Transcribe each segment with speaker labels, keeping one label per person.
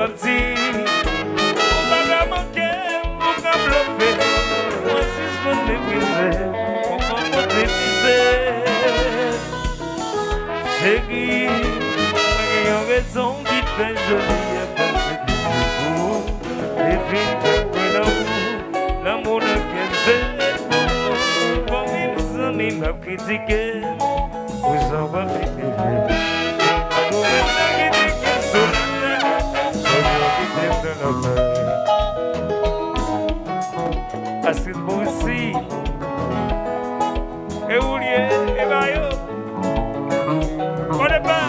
Speaker 1: parti. On va la manquer, on va bluffer. Moi, si je me méprisé, on va me dépiser. Chérie, il y a une raison qui fait joli à passer pour. Et puis, l'amour n'a qu'un seul. Pour mes amis m'a critiqué, vous en avez aimé. Assez de bon ici. Et Oulier, et Mario. On est pas.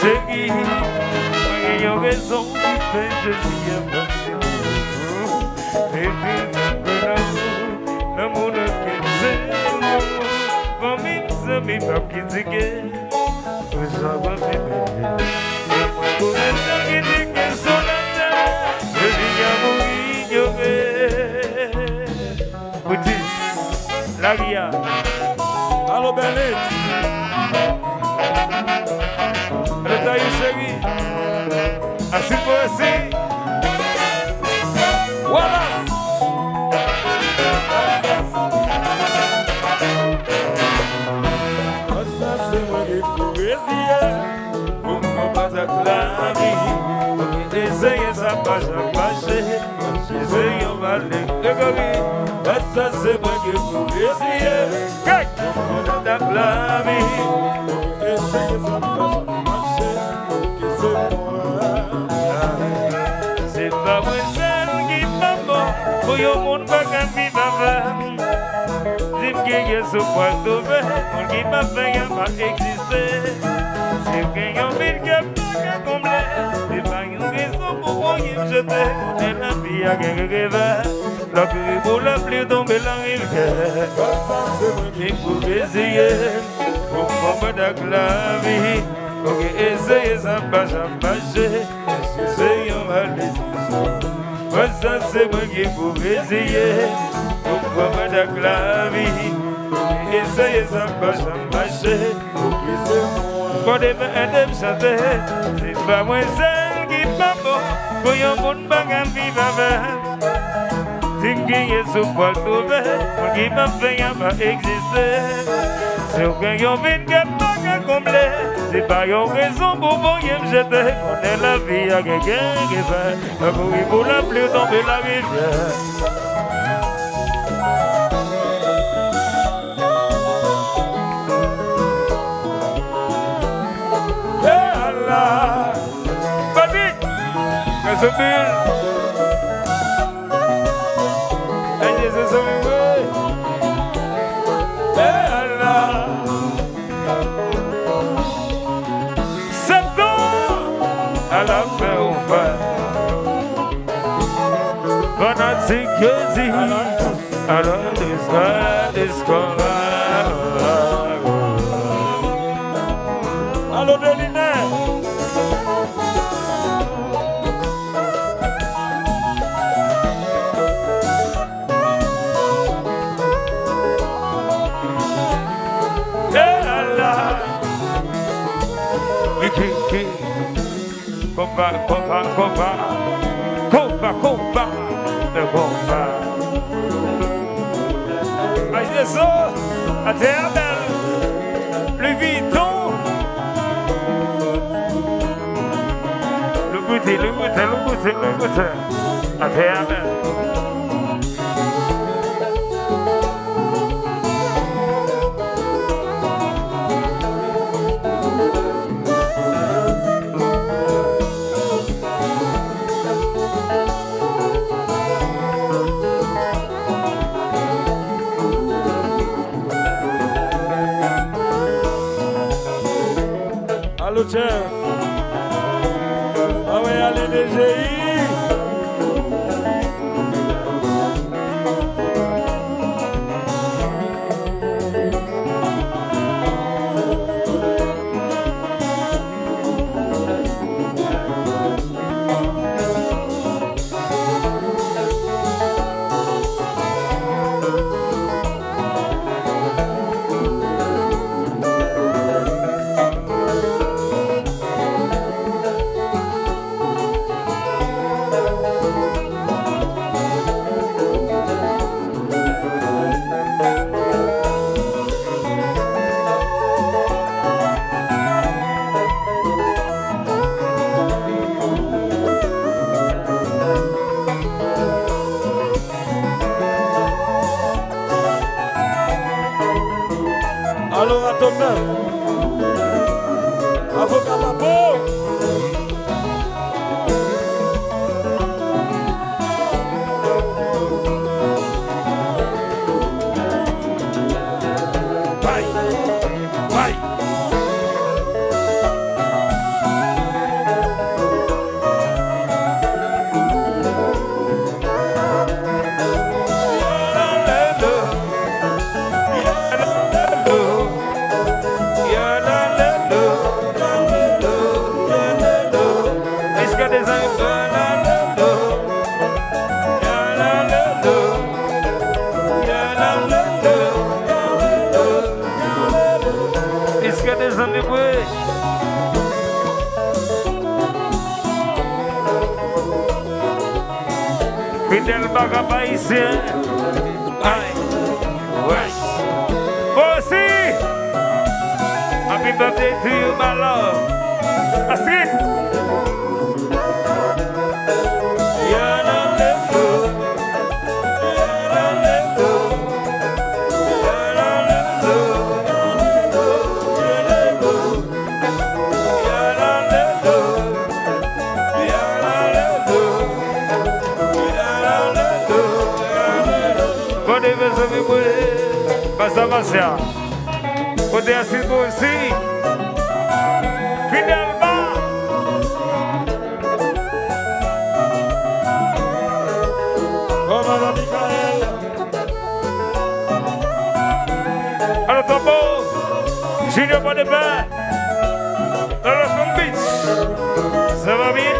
Speaker 1: Chérie, il y a raison qui fait de lui à passer. Et puis, l'amour de quelqu'un. Pour mes amis m'a critiqué, vous en avez aimé. Pour les gens qui disent qu'ils sont là, je dis à vous ignorer. Boutis, Laria. Allô, Bernette. Retaille, chérie. Assis pour assis. Voilà. Ça, c'est moi qui poésie. La vie, essayez ça pas marcher, essayez on va les décoller. Ça c'est moi qui vous essayer. Dans la vie, essayez ça pas marcher, c'est pas moi seul qui m'a mort, pour y'a mon bagage qui m'a fait. J'aime qu'il y ait ce point d'ouvert, mon qui m'a fait y'a pas existé. C'est qu'il y a un mille qui a pas comblé. C'est pas une raison pour moi qui me jeter. On est la vie à quelqu'un qui va. La pluie pour la pluie tomber la rive. Il faut essayer. Pour moi dans la vie. Ok, essayez ça pas marcher. Essayons à l'essayer. Ça c'est moi qui faut essayer. Pour moi dans la vie. Essayez ça pas marcher. Ok, c'est moi. Pour des mêmes chanter, c'est pas moi seul qui m'a mort. Pour y'a mon bagage vivre avec. C'est qu'il y a ce poil d'ouvert, pour qui m'a fait y'a pas exister. C'est qu'il y a une vie qui n'a pas comblé. C'est pas y'a raison pour vous y me jeter. On est la vie à quelqu'un qui fait. Pour la pluie tomber la rivière. Baby, qu'est-ce que c'est? Et je sais à la fin au fin. Fanatique que dit, à la Allô, Deliné. Combat, le combat. Imagine ça, à terre belle, le Vuitton. Le goûter, à terre belle. Allô, chef. Ah oui, allez, DGI.
Speaker 2: Top-9. Avocat Papo.
Speaker 1: Fidèle Bagaba ici. Aïe. Ouais. Aussi. Happy birthday to you, my love. Asik. Passamasya, poder assim assim, Fidel Ba.
Speaker 2: Comanda Michael.
Speaker 1: Alors Topo, Junior Bonnebain, dans le Long Beach, ça va bien?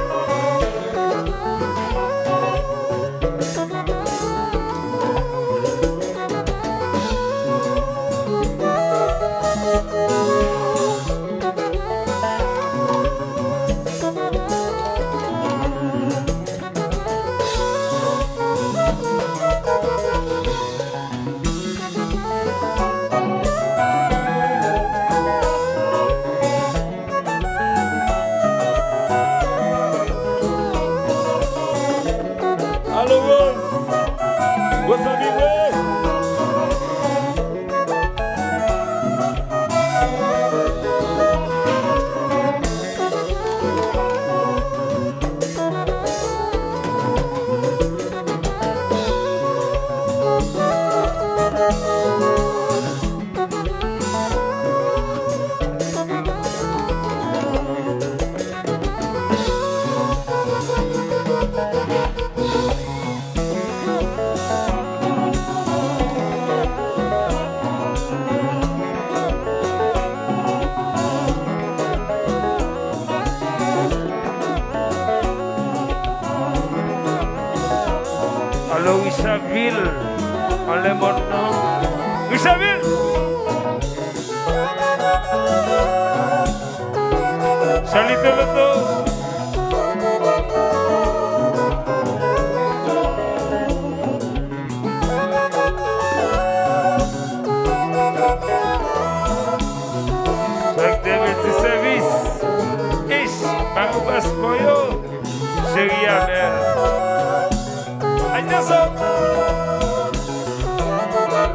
Speaker 1: Alors Richaville, on les maintenant. Richaville! Salut Teleto! Avec des petits services. Ish, par le passe-moyo, chérie Amel. Attention!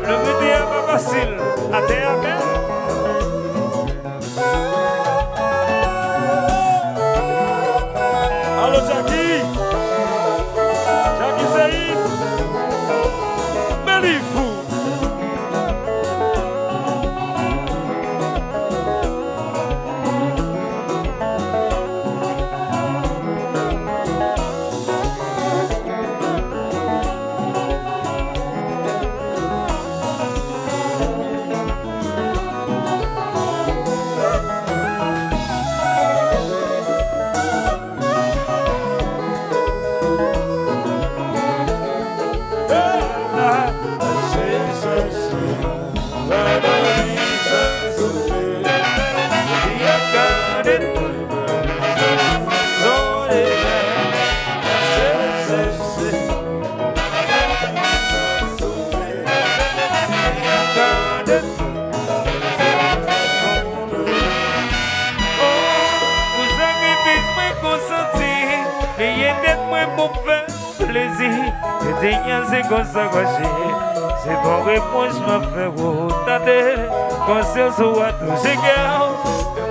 Speaker 1: Le but est pas facile. Attention!
Speaker 2: Allo Jackie! Jackie Saïd! Melifou!
Speaker 1: Plaisir, c'est comme ça que C'est bon réponse m'a fait tenter. Conscience ou à tous égards.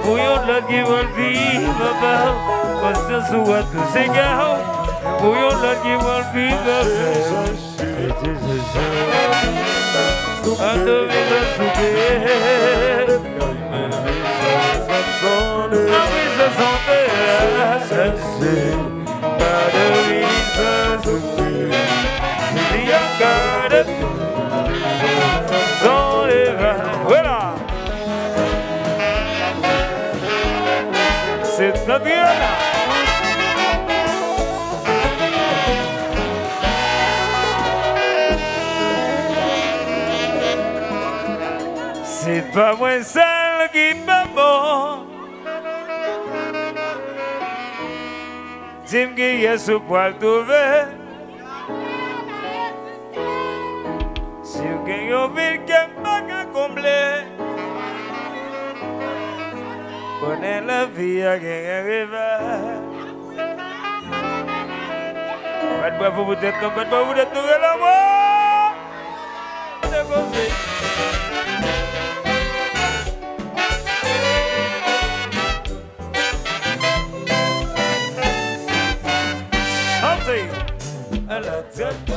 Speaker 1: Pour yon l'autre qui va le vivre. Conscience ou à tous égards. Pour yon l'autre qui va le vivre. Voilà. C'est très bien. C'est pas moi seul qui m'a bon. Dis-moi qu'il y a ce poil trouvé. Si vous gagnez au ville, qu'un bac à combler. Connais la vie à gagner un rêve. Pas de bois, vous êtes non, pas de bois, vous êtes nouvelle à moi. C'est comme ça. À la tête,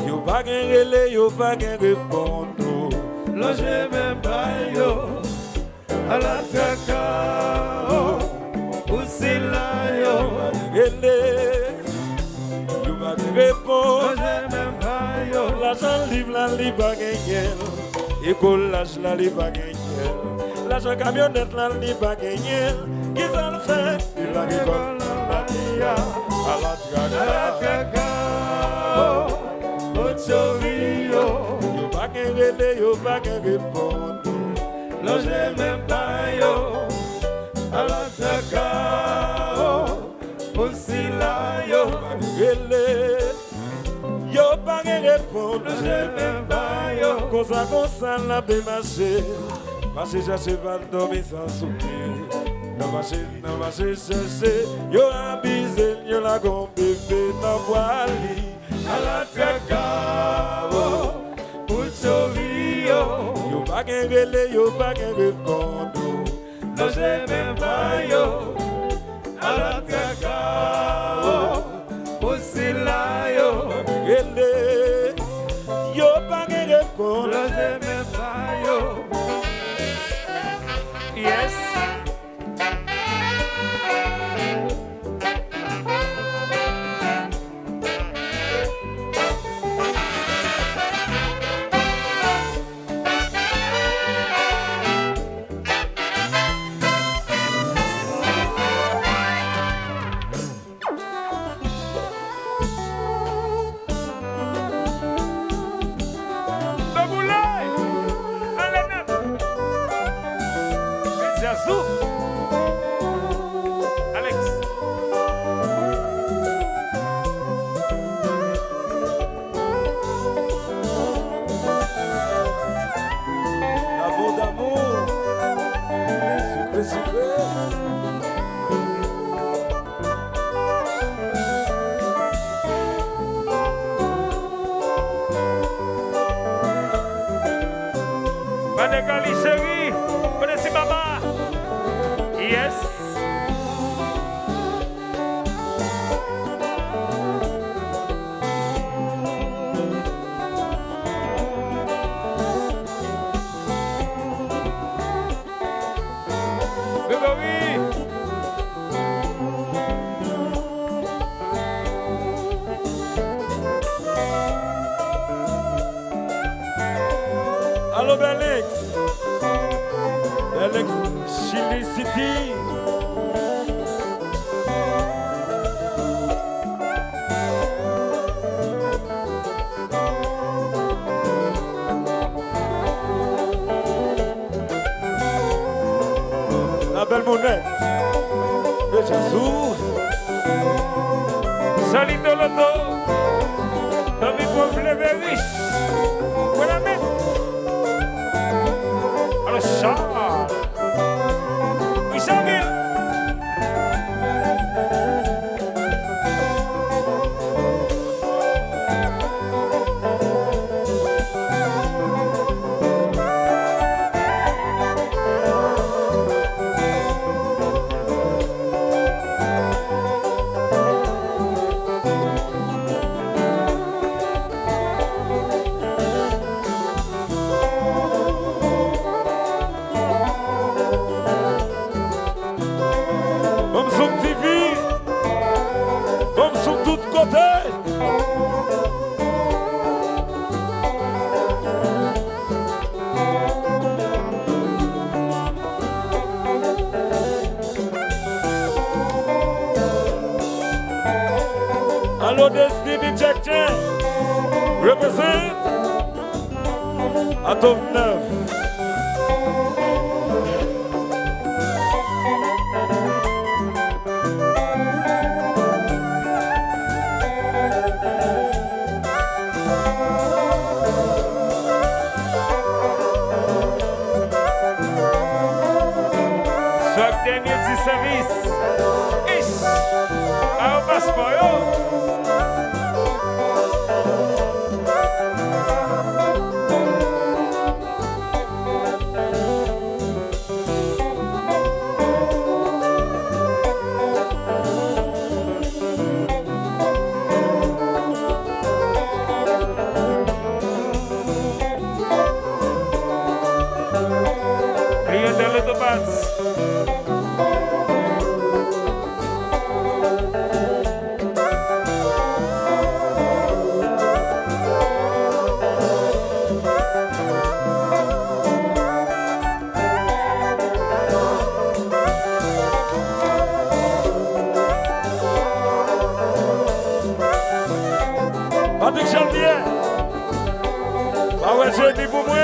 Speaker 1: yo pas qu'un relais, yo pas qu'un répondre. Là j'ai même pas yo. À la tête, où c'est là yo. Relais, yo pas qu'un répondre. Là j'ai même pas yo. L'argent livre la li pas gagner. École l'âge la li pas gagner. L'argent camionnette la li pas gagner. Qui ça le fait? Il a l'école. À la traga, yo pas qu'un relais, yo pas qu'un répondre. Là j'ai même pas yo. À la traga, aussi là yo. Relais, yo pas qu'un répondre. Là j'ai même pas yo. Comme ça la bé marché. Marché chercher pas dormir sans souffrir. Non marché chercher. Yo abusé, yo la gon bébé dans voili. À la traga, yo pas qu'un relais, yo pas qu'un répondre. Non j'ai même pas yo. À la traga, aussi là yo. Relais, yo pas qu'un répondre. Non j'ai même pas yo. Yes. Alex.
Speaker 2: L'amour d'amour, sucré.
Speaker 1: Manégali chérie, connaissez maman. Yes.
Speaker 2: Allô Belix. Belix, Chili City. La belle monnaie. Déjà sous.
Speaker 1: Salut de l'auto. Dans mes pauvres levés riches. Voilà même. Alors Charles. Oui, Charles.
Speaker 2: tout côté. Allo Destiny Check Check. Represent. Atom 9.
Speaker 1: Chaque dernier petit service. Ish. Un passeport. Clientèle autopass.
Speaker 2: Patrick Chalvier. Ah ouais, j'ai dit pour moi.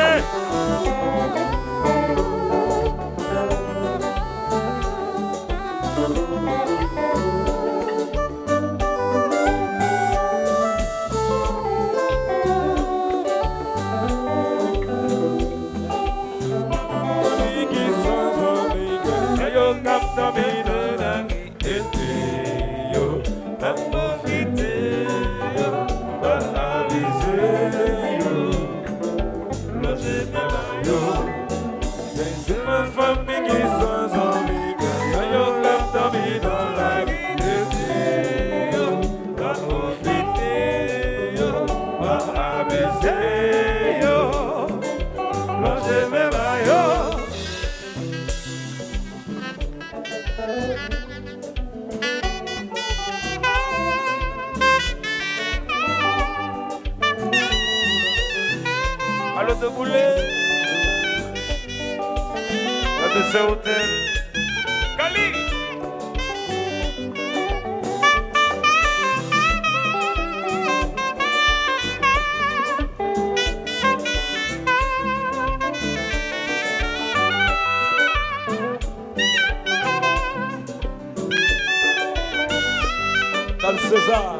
Speaker 1: Allô de boulet. Là de ce hôtel. Cali.
Speaker 2: Carl César.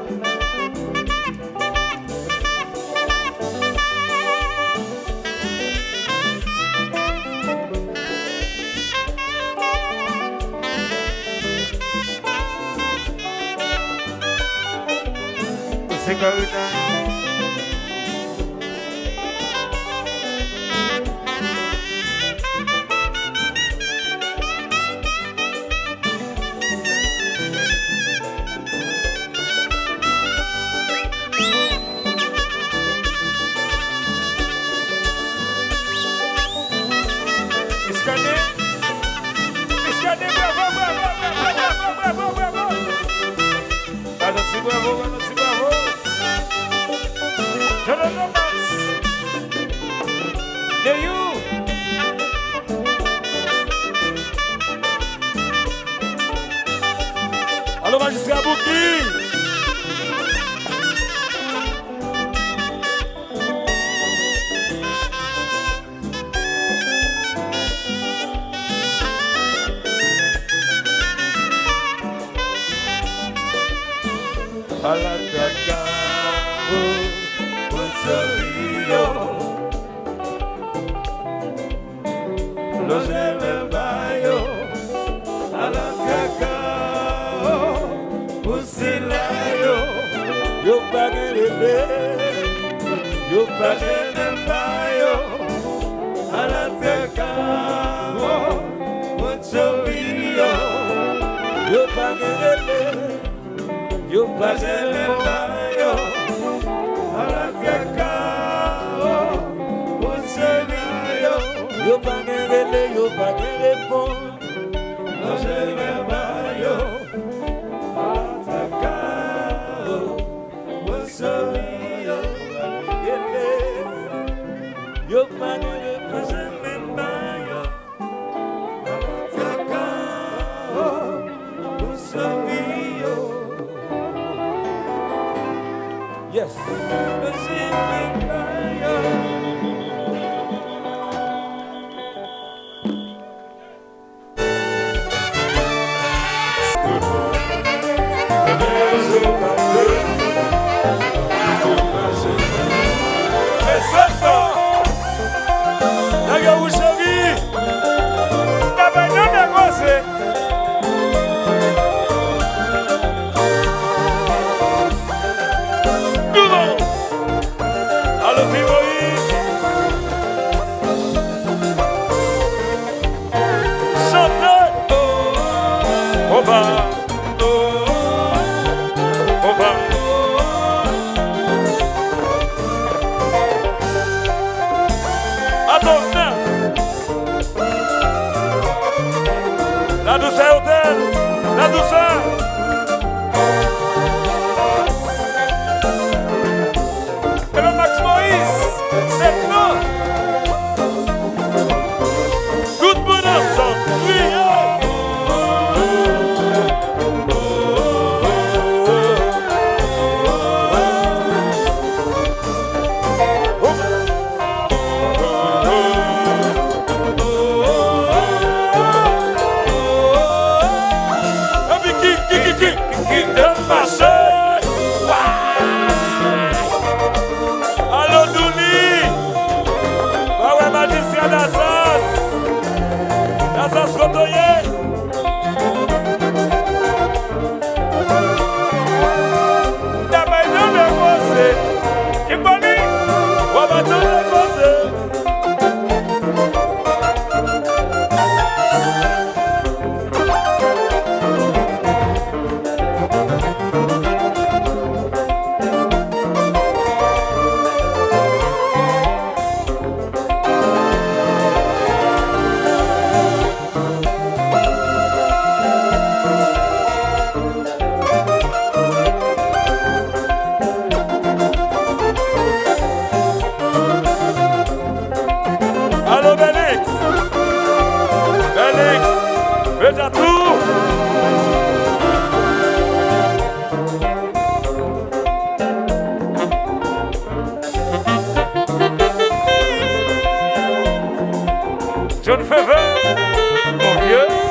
Speaker 1: C'est quoi putain? Escané, bravo, bravo, bravo, bravo, bravo, bravo. Allons-y, bravo, allons-y, bravo. Jonathan Max. De you.
Speaker 2: Allô, magistrat Bouki.
Speaker 1: Alatacao, Monsario, Los Emebayo, Alatacao, Monsilayo,
Speaker 2: Yo paguerele, yo
Speaker 1: Los
Speaker 2: paguerele,
Speaker 1: Emebayo, Alatacao, Monsario,
Speaker 2: yo paguerele, yo
Speaker 1: Los
Speaker 2: paguerele,
Speaker 1: Emebayo, Alatacao, Monsilayo.
Speaker 2: yo paguerele, yo paguerele,
Speaker 1: Los Emebayo, Alatacao,
Speaker 2: Yes. La douceur hôtel, la douceur. Et le Max Moïse, c'est non. Toute bonne ensemble, John Fever, mon vieux.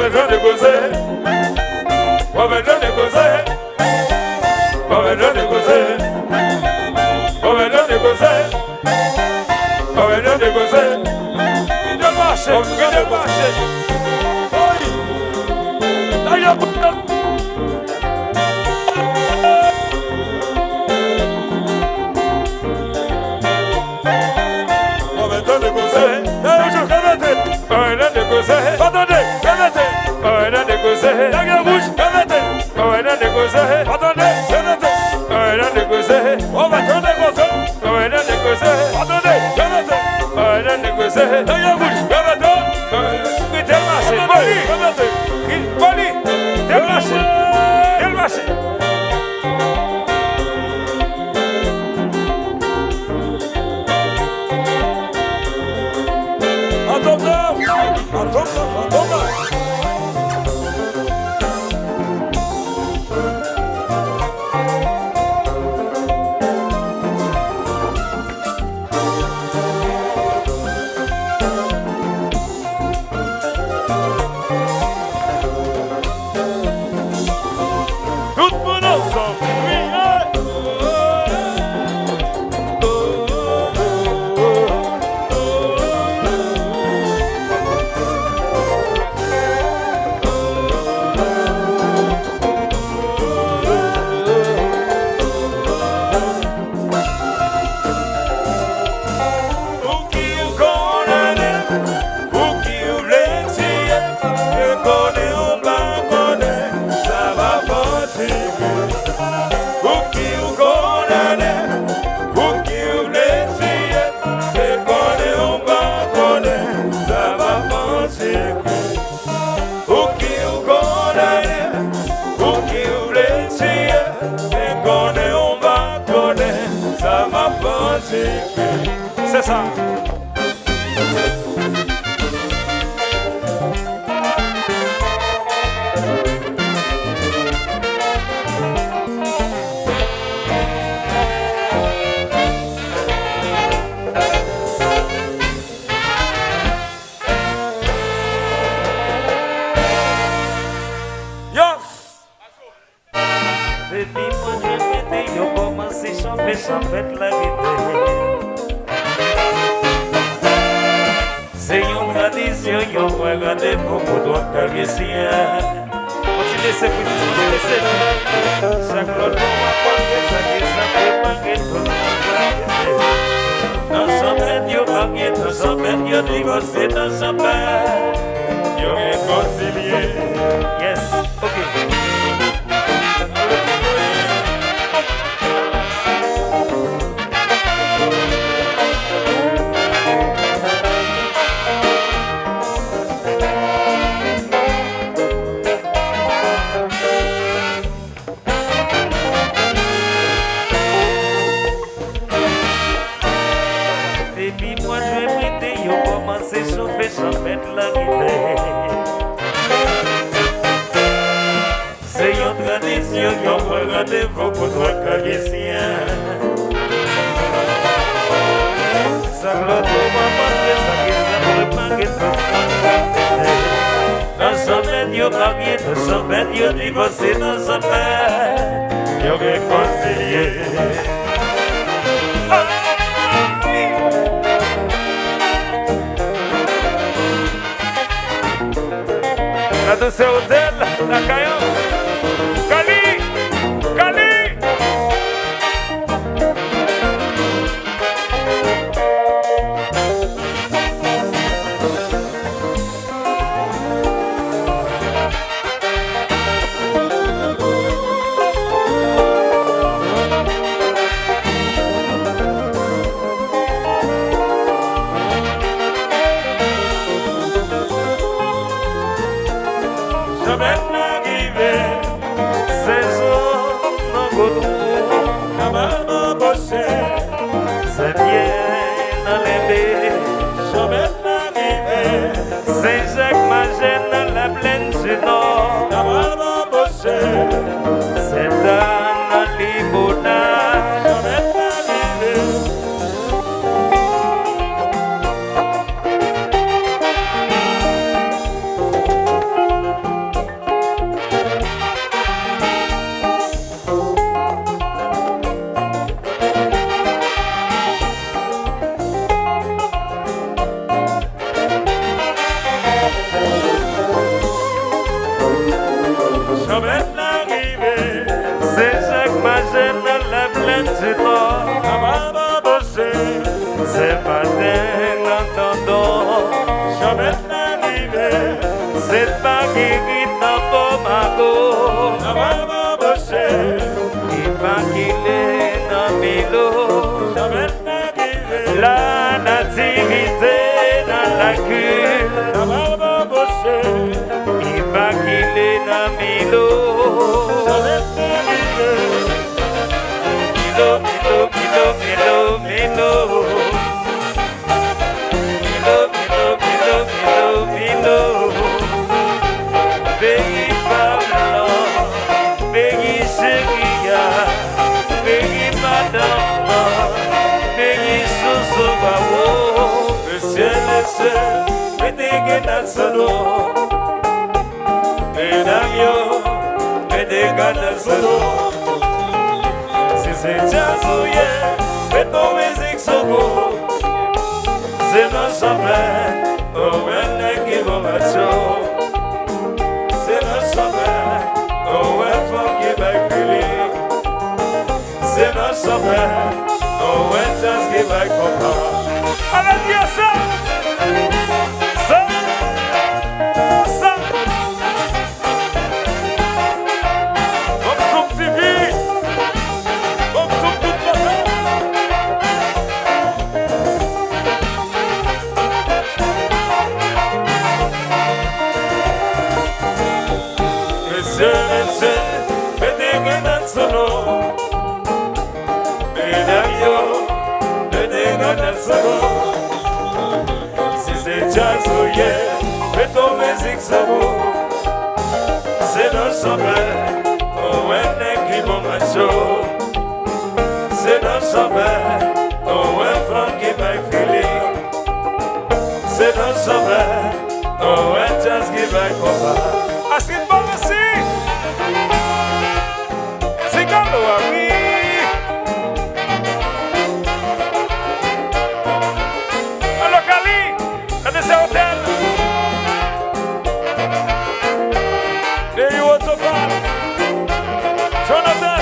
Speaker 2: besoin de causer. Pas besoin de causer. Pas besoin de causer. Pas besoin de causer. Pas besoin de causer. De marcher, de marcher. Oui. D'ailleurs, attendez, permettez. Dernière rouge, permettez. Attendez, permettez. On va tourner comme ça. Attendez, permettez. Dernière rouge, permettez. Tout le monde ensemble, oui, c'est ça.
Speaker 1: Depuis moi j'ai pété, yo commencé chanter, chanter la vie. C'est une tradition, yo regardez beaucoup de caressiens. Continuez, c'est pour continuer. Chaque l'autre m'a parlé, ça qui manqué, tout le monde. Dans son bête, yo marié, dans son bête, yo divorcé, dans son bête, yo réconcilié. Yes, ok. Depuis moi je vais prêter, yo commencé chauffer, sans mettre la guitare. C'est une tradition, yo regardez beaucoup de caressiens. Ça glotte au maman, ça qui s'appelle manquer trop. Dans son bête, yo marié, dans son bête, yo divorcé, dans son bête, yo réconcilié. La douce hôtel, la Caillon, Cali, Cali. Jamais n'arrivé. zito.
Speaker 2: Maman bossé,
Speaker 1: C'est matin l'entendant.
Speaker 2: jamais n'arrivé.
Speaker 1: C'est pas guéri dans ton magot.
Speaker 2: Maman bossé,
Speaker 1: Il va qu'il est dans Milo.
Speaker 2: jamais n'arrivé.
Speaker 1: La nativité dans la cure.
Speaker 2: Maman bossé,
Speaker 1: Il va qu'il est dans Milo.
Speaker 2: jamais n'arrivé.
Speaker 1: Milo, Milo, Milo, Milo, Milo. Milo, Milo, Milo, Milo, Milo. Pays Pablo, pays Seguia, pays Madame, pays Sosobao.
Speaker 2: Le ciel est seul, mettez que solo. Mesdames, yo, mettez que solo. Si c'est jazzouillé, faites ton musique sobo. C'est notre champagne, oh, elle est qui va macho. C'est notre champagne, oh, elle faut qui va feeling. C'est notre champagne, oh, elle just qui va comprendre.
Speaker 1: Allez, dis ça! Ça! Ça!
Speaker 2: Comme son petit vie, comme son tout matin. Monsieur, monsieur, mettez que dans son eau. Mesdames, yo, mettez que dans son eau. Si c'est jazz ou yeah, fais ton musique ça vaut. C'est dans son bain, oh, elle est qui bon macho. C'est dans son bain, oh, elle femme qui va feeling. C'est dans son bain, oh, elle just qui va comprendre.
Speaker 1: Assim vamos assim! Se calou a mim! Alô, Cali! Cadê seu hotel?
Speaker 2: E o outro passo, Jonathan.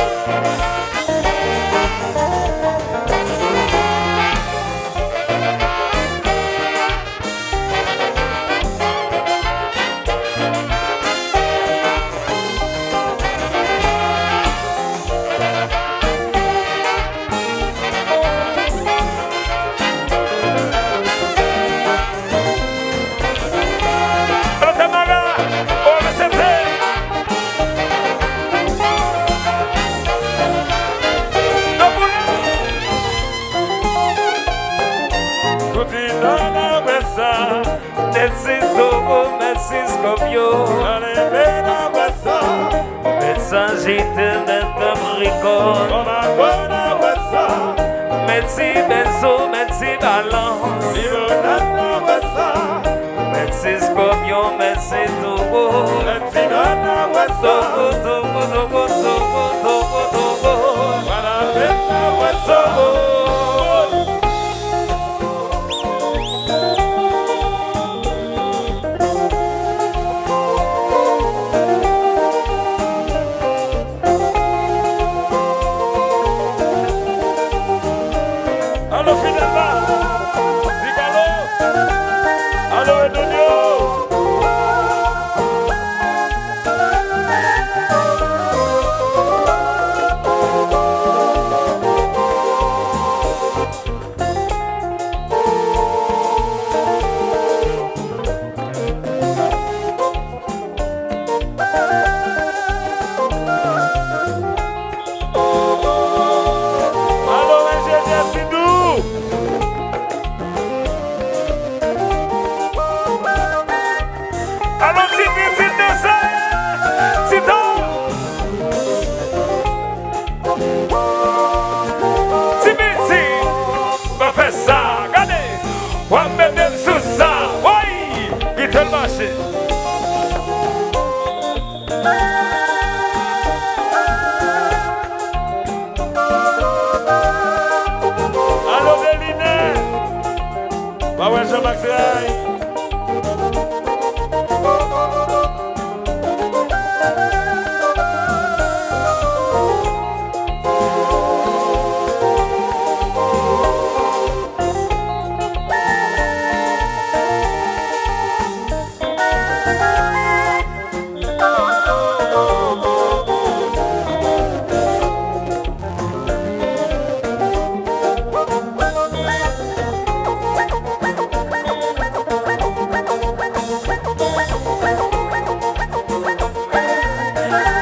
Speaker 1: Protamaga! Olha você tem! Não fui!
Speaker 2: Kutinana wesa,
Speaker 1: Nesses togo, nesses copio
Speaker 2: Alemena wesa,
Speaker 1: Mensagite nesta bricole
Speaker 2: Onagona wesa,
Speaker 1: Metsi benzo, metsi balance
Speaker 2: Limonana wesa,
Speaker 1: Metsi scopio, metsi togo
Speaker 2: Letinana wesa,
Speaker 1: Togo, togo, togo, togo, togo, togo
Speaker 2: Wanapenda wesa. Allo Fidelba, Zigalo, allo Edonio. Allo Ingénieur Sidou.
Speaker 1: Alô, Tibi, Tidessa! Tidão! Tibi, vai fechar, cadê? Vai beber sussa, oi! E tem marcha!
Speaker 2: Allo Beline. Bawa Jean-Max Ray.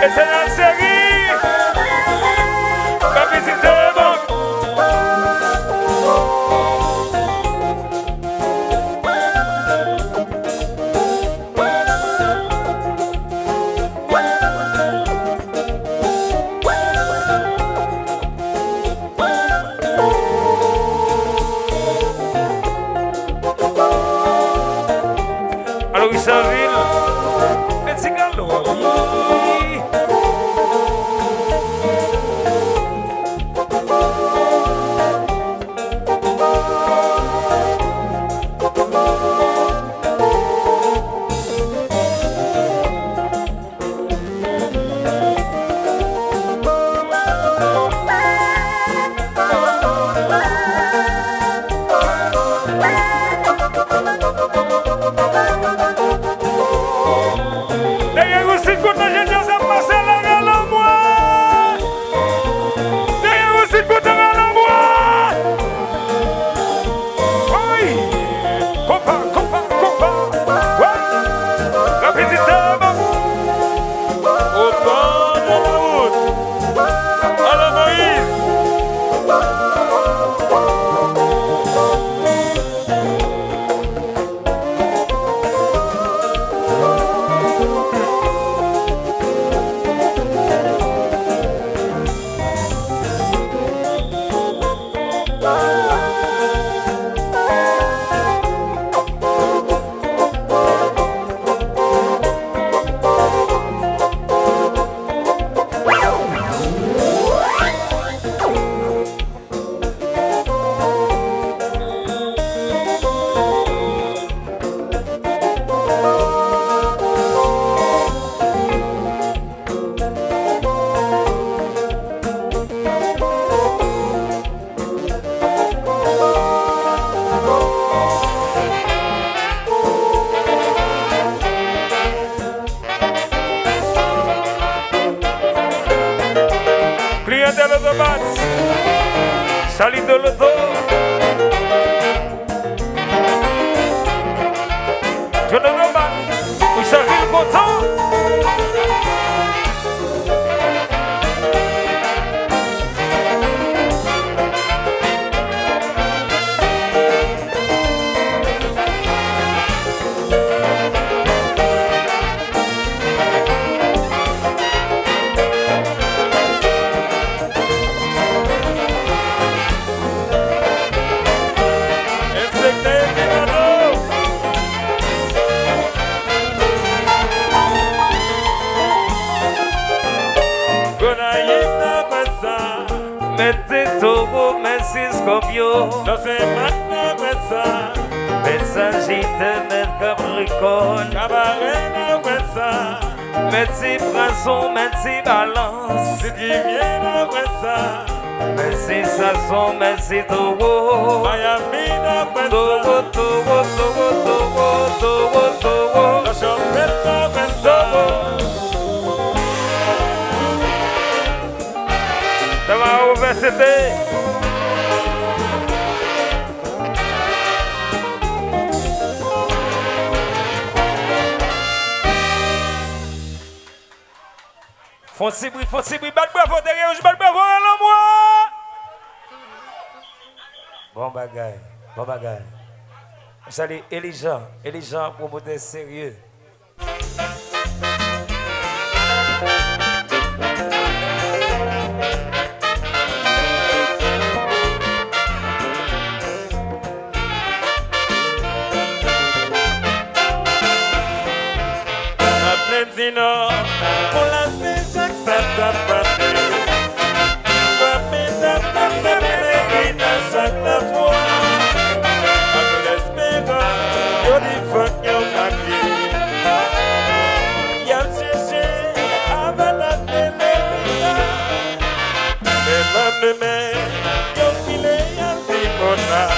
Speaker 1: Et c'est la série. Ma petite banque. Alors, il s'aville. Mais c'est galop. Clientèle de base, salut de l'auto. Je ne veux pas, vous savez le content. Mettez Togo, merci Scorpio.
Speaker 2: Dans ces matins, ouais ça.
Speaker 1: Messagite, met Capricorne.
Speaker 2: Cabaret, ouais ça.
Speaker 1: Merci Poisson, merci Balance.
Speaker 2: C'est qui vient, ouais ça.
Speaker 1: Merci Sasson, merci Togo.
Speaker 2: Miami, ouais ça.
Speaker 1: Togo, Togo, Togo, Togo, Togo, Togo.
Speaker 2: La champette, ouais ça.
Speaker 1: Ça va au VCT. Fonsi, bat bravo derrière, je bat bravo à moi. Bon bagay. Salut Elijah, promoteur sérieux.
Speaker 2: Zino, pour la Saint-Jacques, ça t'a battu. Papita, papita, chaque fois. A nous l'espérant, y'a des fois y'a maquillé. Y'a cherché, avant la télé. Mais l'année, y'a filé, y'a des bonheurs.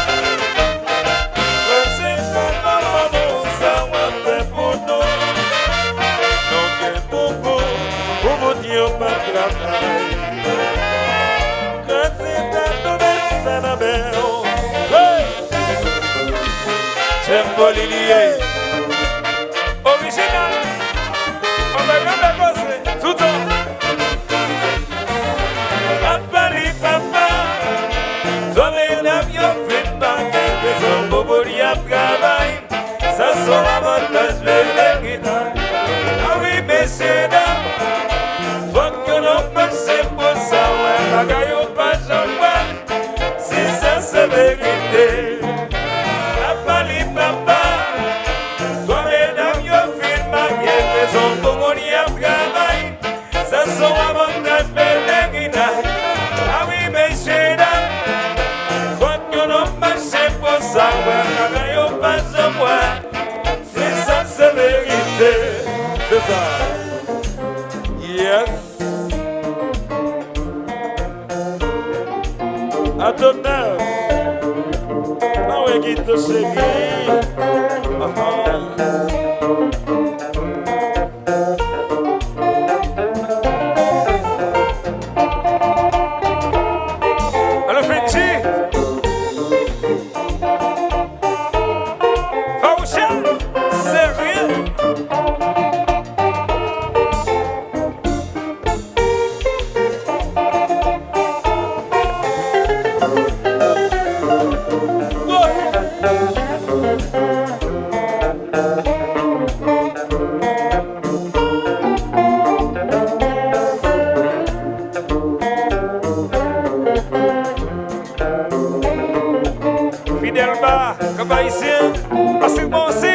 Speaker 1: Original, on va bien la gosse, tout le temps.
Speaker 2: d'honneur. Ah ouais, qui te série. Alors, Fenchi. Fauchel, sérieux. Fidèle bas, comme haïtien, assez bon aussi.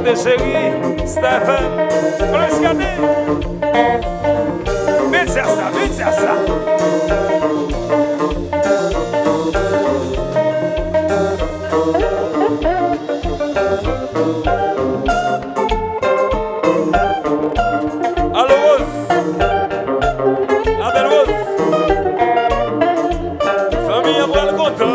Speaker 2: De chérie, Stéphane, on laisse garder. Vite faire ça, vite faire ça. Allô Rose, la belle Rose. Famille à bras le content.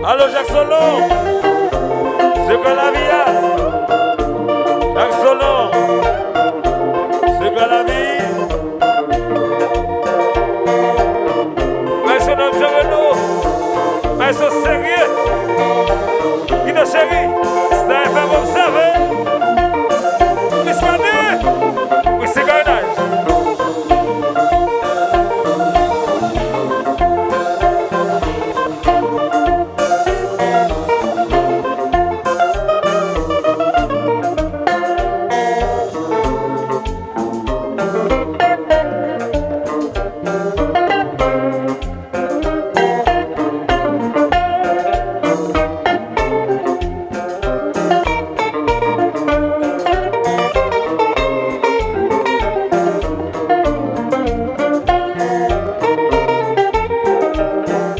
Speaker 2: Allô Jacques Solon, c'est que la vie a. Jacques Solon, c'est que la vie. Mais c'est notre genou, mais c'est sérieux. Qui te chérit, c'est un femme observé. Discardé, oui c'est gagnage.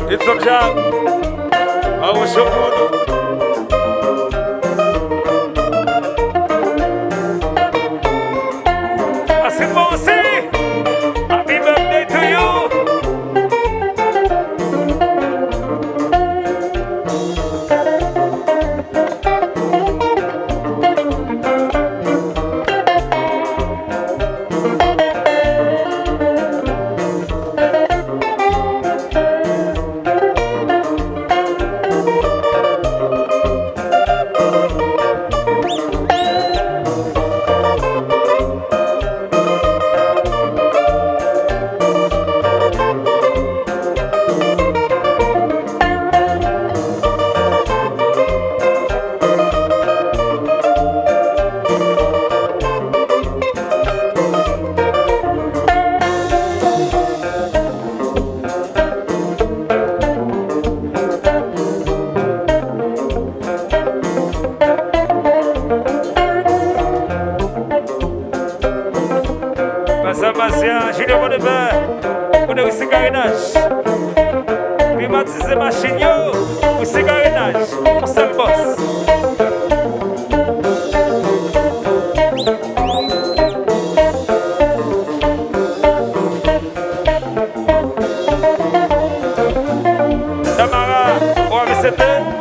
Speaker 2: It's a job. I was so good. I said, Mossy, happy birthday to you.
Speaker 1: de aussi carénage. Climatiser machine yo, aussi carénage. On seul boss. Tamara, on va c'était.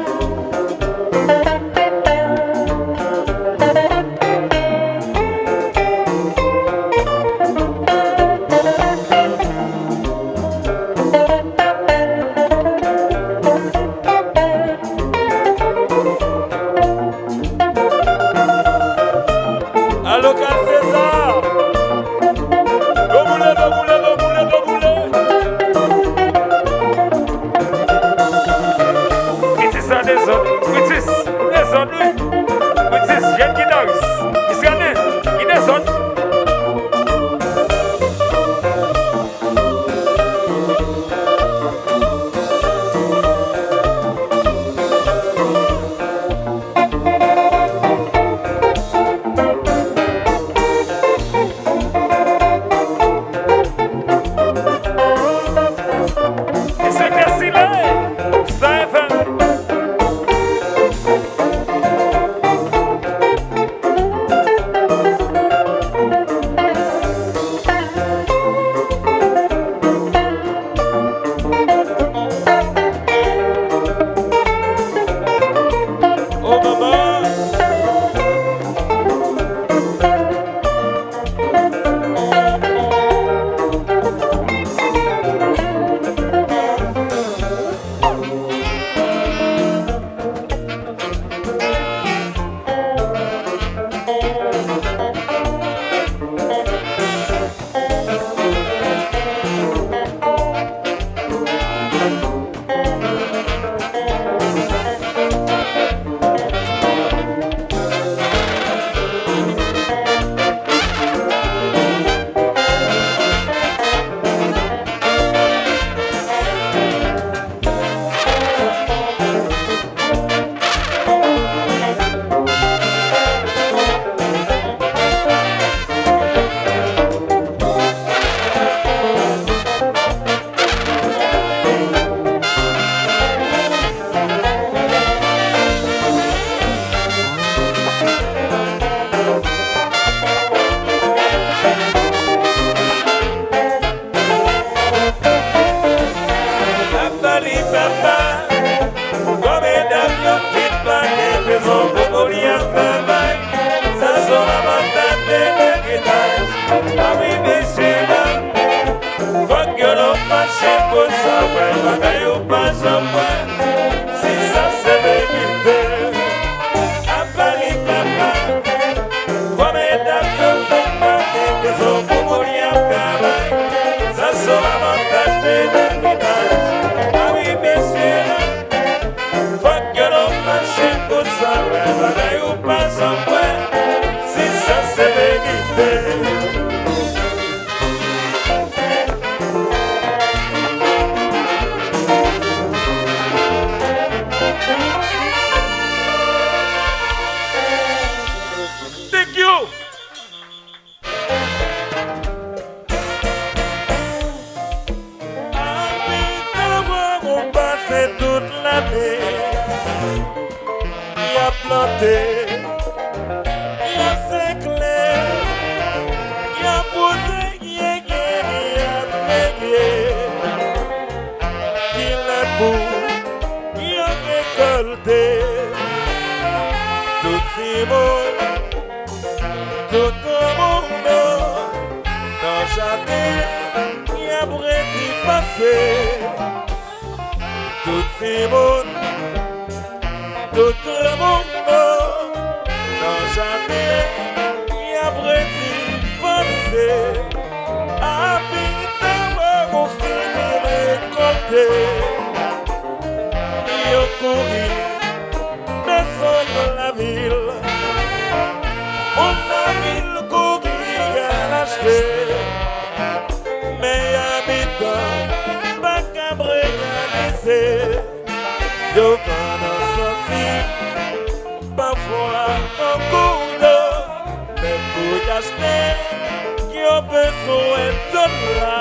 Speaker 2: Yo besoin de la,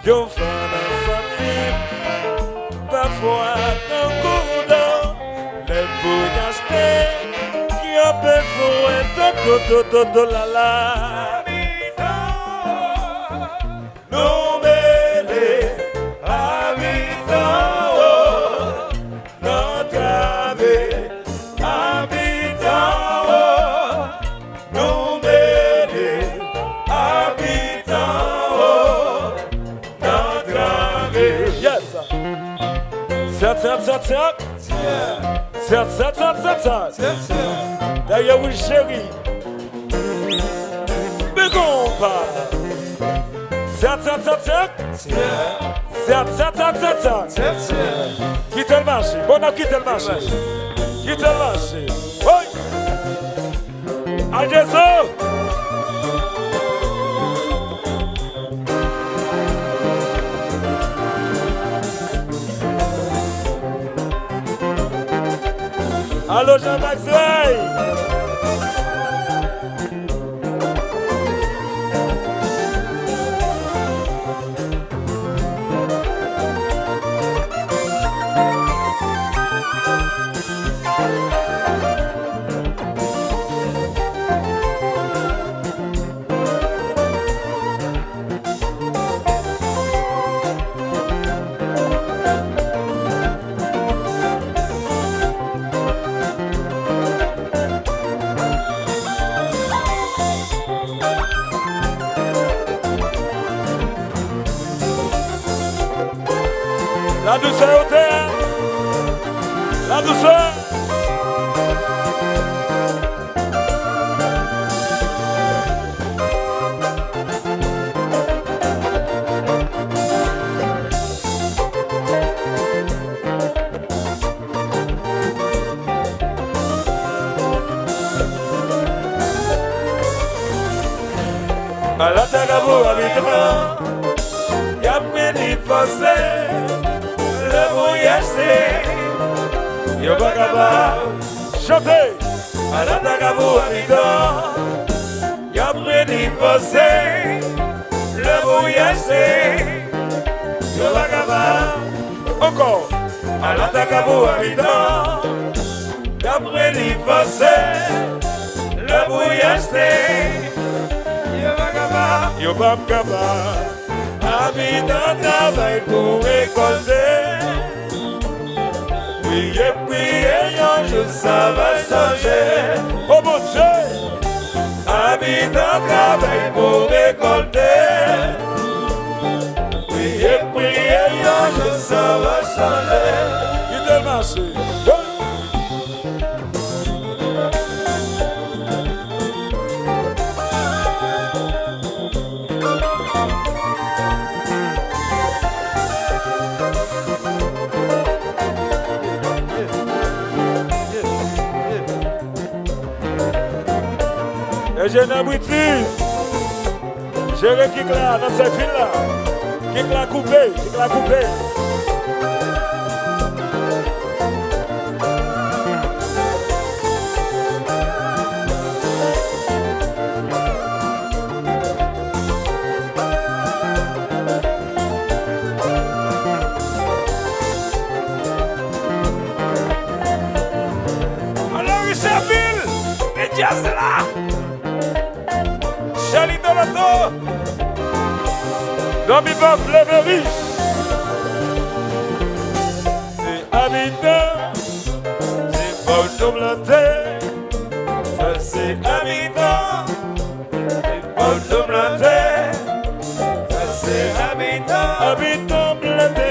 Speaker 2: yo fois dans le cours les bouillages qui ont besoin de la la. Nous mêlés, habitants, notre ave, habitants, nous mêlés, habitants, notre ave. Yes! D'ailleurs, oui, chérie. Mais qu'on parle. Quitte le marché. Bon, quitte le marché. Quitte le marché. Oui. À Jésus. Allô Jean-Maxwell. La douceur au terre. La douceur. À la terre à vous habitant, y'a plein d'y passer. Le voyage, yo pas capable chanter à la tagabou habitant, y'a pris d'y passer. Le voyage, yo pas capable encore à la tagabou habitant, y'a pris d'y passer. Le voyage, yo pas capable. Habitant travail pour récolter. Priez, priez, un jour ça va changer. Oh mon Dieu! Habitant travail pour récolter. Priez, priez, un jour ça va changer. Il est marché. Et je n'ai j'ai qui là dans cette file là, qui l'a coupé, Alors Richardville, et jazz là. Charlie Donato, dans mes bas fleuveries, c'est habitant, c'est pas une planté, ça c'est habitant, c'est pas une planté, ça c'est habitant planté,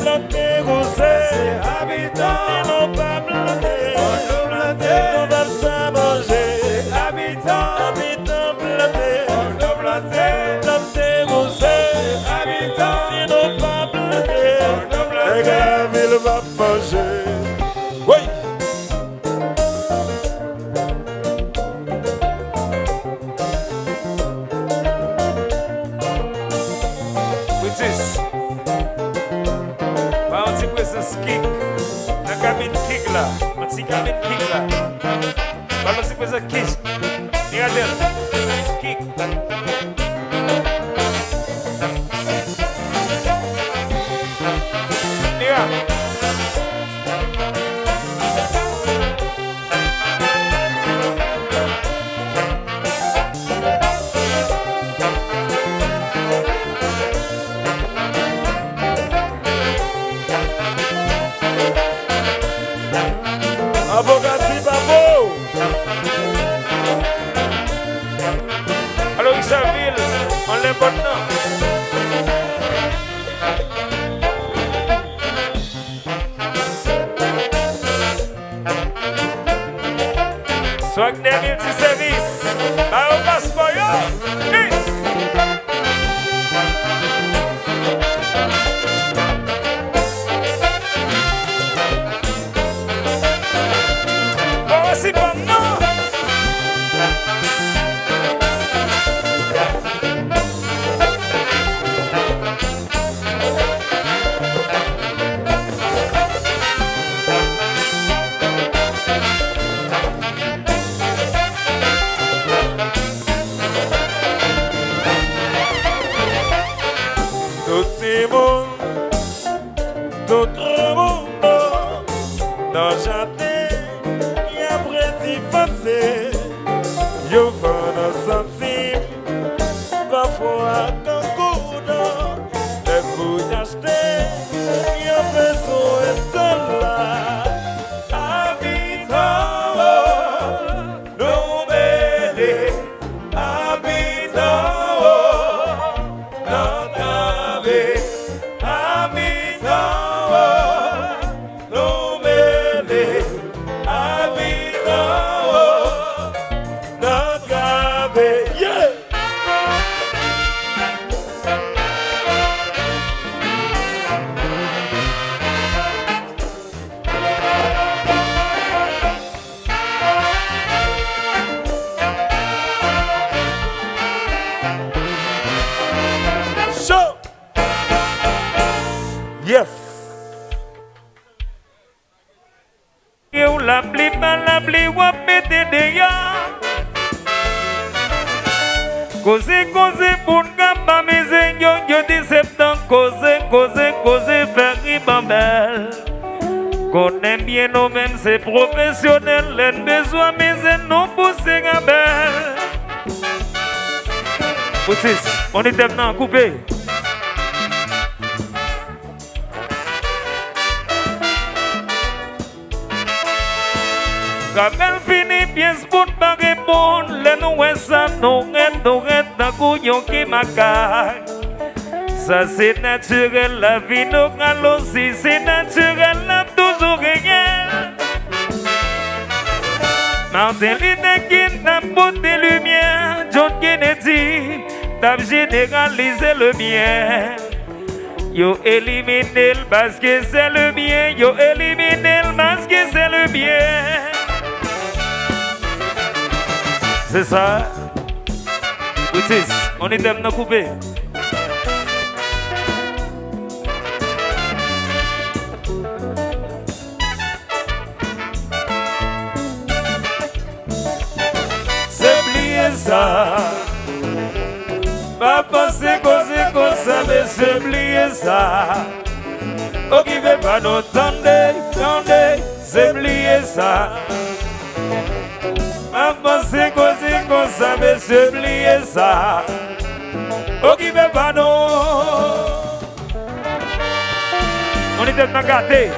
Speaker 2: planté rosé, c'est habitant, c'est non pas planté, on va ça manger, c'est habitant. Planté rosé, habitant, si nous pas planté, les gars, il va manger. Oui. With this, par un petit présence kick, la cabine kick là, un petit cabine kick là, par un petit présence kick, regardez, kick. Tout ces mondes, d'autres mondes, dans jardin, qui après t'y passer, yo vend un centime, parfois d'un coup les bouilles achetées, yo besoin de là.
Speaker 1: La pli wap mette deya. Koze pou n'gamba meze yo di septan. Koze feri bambel. Konen bien nou men se professionnel. Len bezwa meze non pousse gambel. Poutis, on est maintenant coupé. Quand elle finit bien pour pas répondre, les nous ça nous d'un couillon qui m'accaille. Ça c'est naturel, la vie nous aussi c'est naturel, là toujours rien. Martin Luther King n'a pas de lumière, John Kennedy t'a généralisé le bien. Yo éliminé le parce que c'est le bien, yo éliminé le parce que c'est le bien. C'est ça. Poutis, on est tellement coupé. C'est oublié ça. Pas penser cause ça, mais c'est oublié ça. Occupez pas nos tendez, c'est oublié ça. Ma pensée cause ça, mais c'est oublié ça. Occupez pas non. On est tellement gâtés.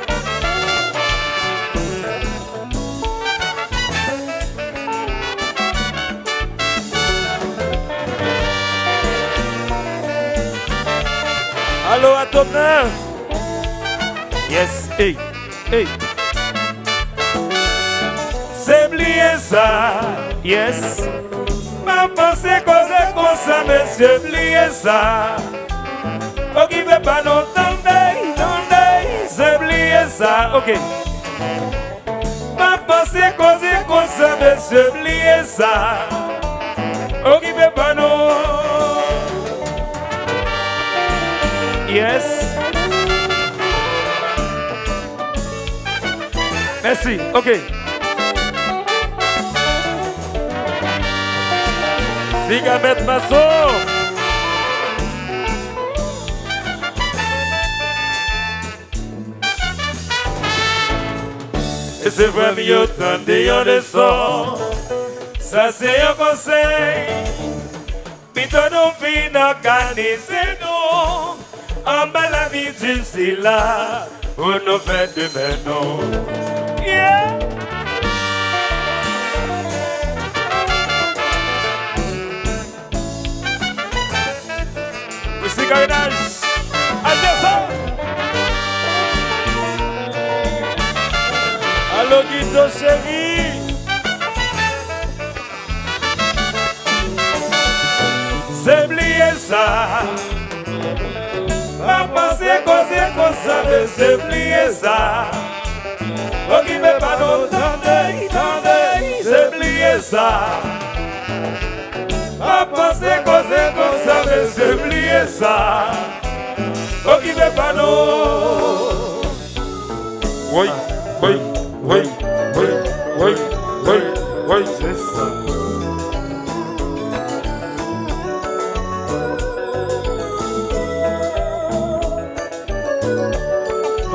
Speaker 1: Allô à ton neuf. Yes, hey, hey. C'est oublié ça, yes. Ma pensée cause ça, mais c'est oublié ça. Occupez pas non, tendez, c'est oublié ça, ok. Ma pensée cause ça, mais c'est oublié ça. Occupez pas non. Yes. Merci, ok. Sigamette Masso. Et c'est vrai mieux tendre de son. Ça c'est un conseil. Plutôt nous fin organiser nous. En bas la vie du c'est là. Où nous fait de maintenant. Yeah. Cigarrinage, atenção! Alô, Guido Chéri! C'est oublié ça! Ma pensée cause ça, mais c'est oublié ça! Occupez pas nos tendez, c'est oublié ça! Ma pensée cause ça, mais c'est oublié ça. Occupez pas nous. Oui, c'est ça.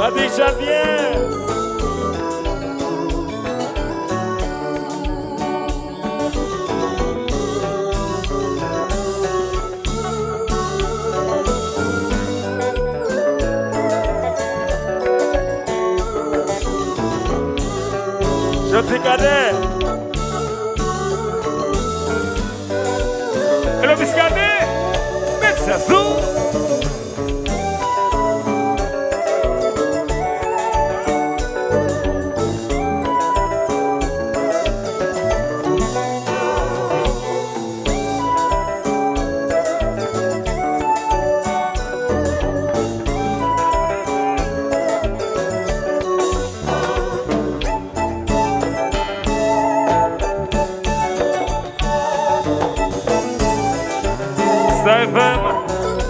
Speaker 2: Patricia, viens. Je suis cadet.
Speaker 1: Hello, Miss Cadet. Make ça sous.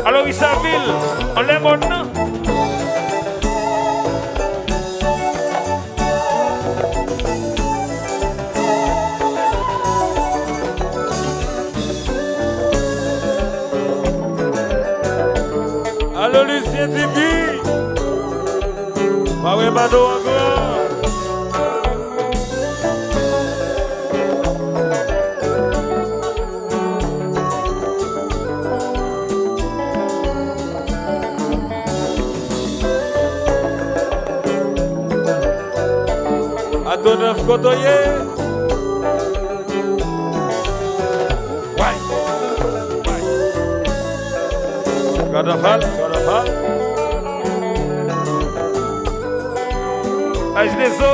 Speaker 1: Alors, Issaville, on l'aime maintenant.
Speaker 2: Allô, Lucien TV. Mawe Mano encore. Adonaf Kotoye. Godafal.
Speaker 1: Ajneso.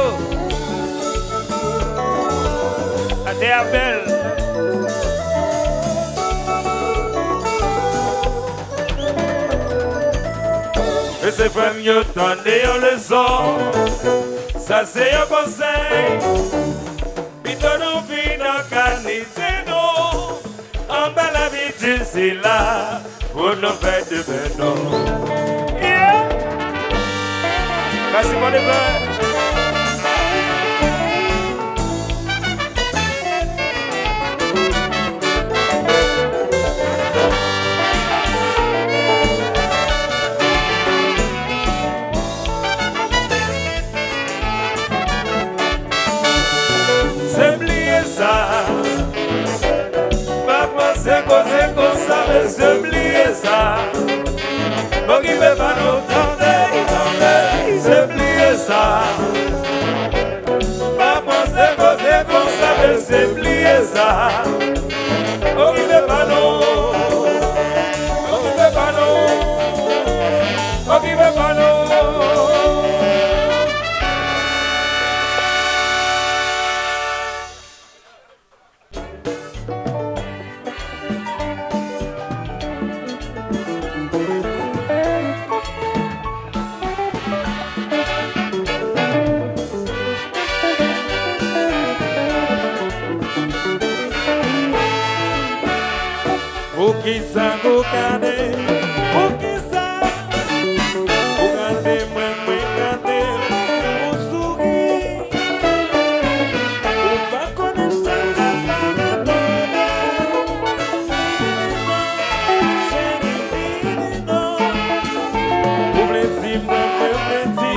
Speaker 1: Ade Abel.
Speaker 2: Et c'est pas mieux donner un leçon. Ça c'est un conseil. Pito nous vit dans Caniseno. En bas la vie d'ici là. Pour nous faire de bénon.
Speaker 1: Yeah. Merci pour les verres.
Speaker 2: C'est oublier ça. Bon qui veut pas nous tenter, c'est oublier ça. Maman c'est comme ça, mais c'est oublier ça. Bon qui veut pas nous, bon qui veut pas nous, bon qui veut pas nous. Ukisa kukane, ukisa kukane mwemwekane, usugi ubakonesha zapanatona, shenipinino, ublezi mwemwemwezi,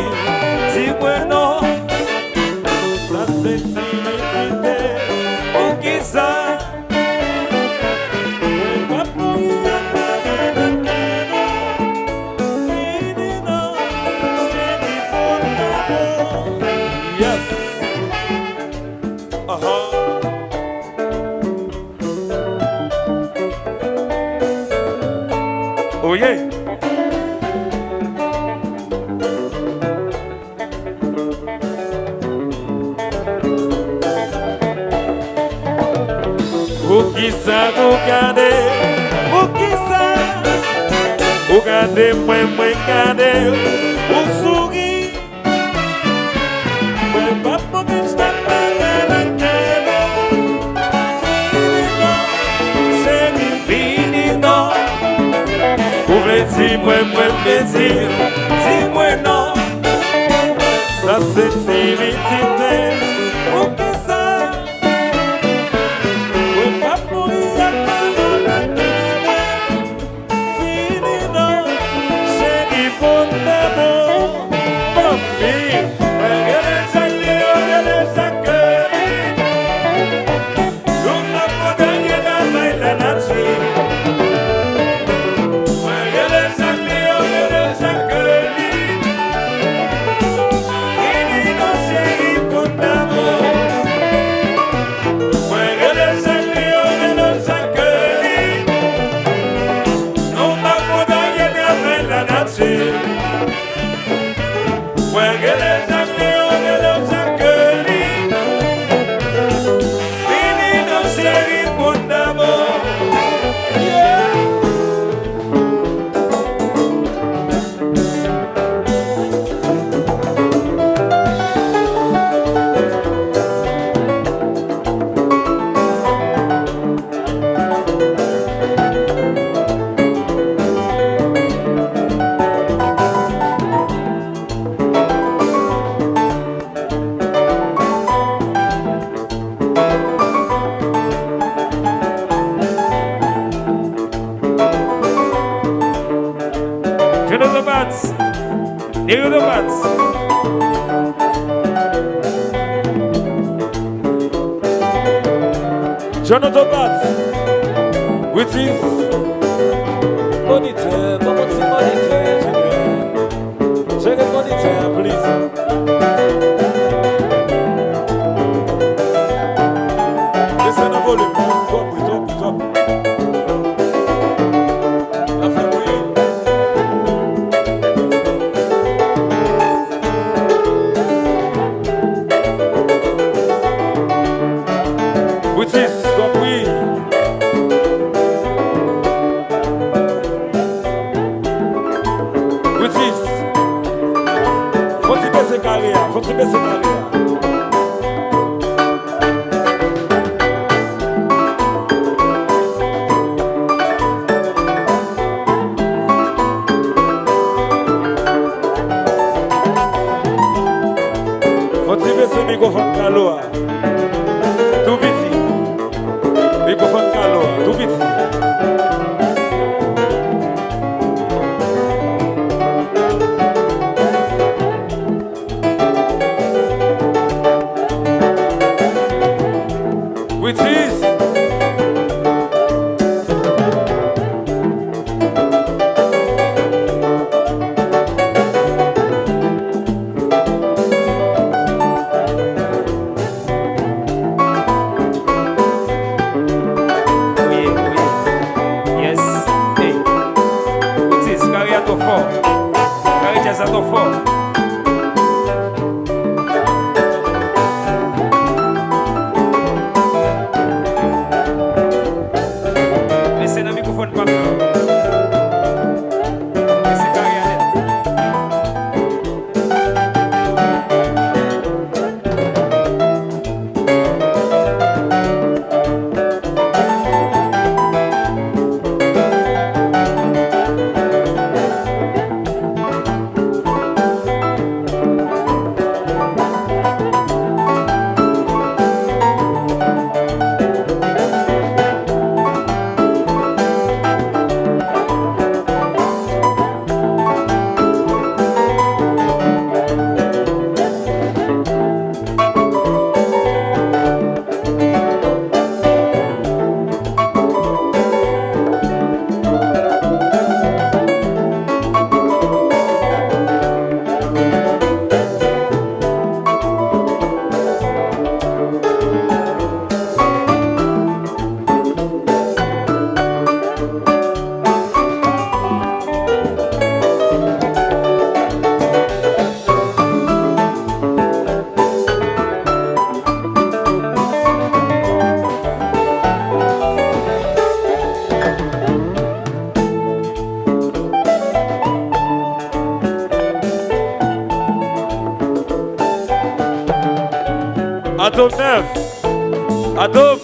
Speaker 2: zibweno, sasensibilite, ukisa.
Speaker 1: Oh yeah.
Speaker 2: Ukisa kukane, ukisa kukane mwemwekane, usugi mwepapo kistamagana semi-finino. Si moi plaisir, si moi non, ça c'est timidité, ou que ça, ou pas pour y aller, fini non, c'est du bon d'amour,
Speaker 1: Jonathan Bats. Jonathan Bats.
Speaker 2: Jonathan Bats. Which is monitor, check the monitor, please. Listen the volume, drop. Which is stop we. Which is faut se baisser carrière. Faut se baisser microphone caloa. Tout vite. Microphone caloa, tout vite. Which is
Speaker 1: Yes. Hey. Which is carry à ton fort. Carry jazz à ton fort. Laissez le microphone pas. Laissez carry à l'aide.
Speaker 2: Adobe 9. Adobe.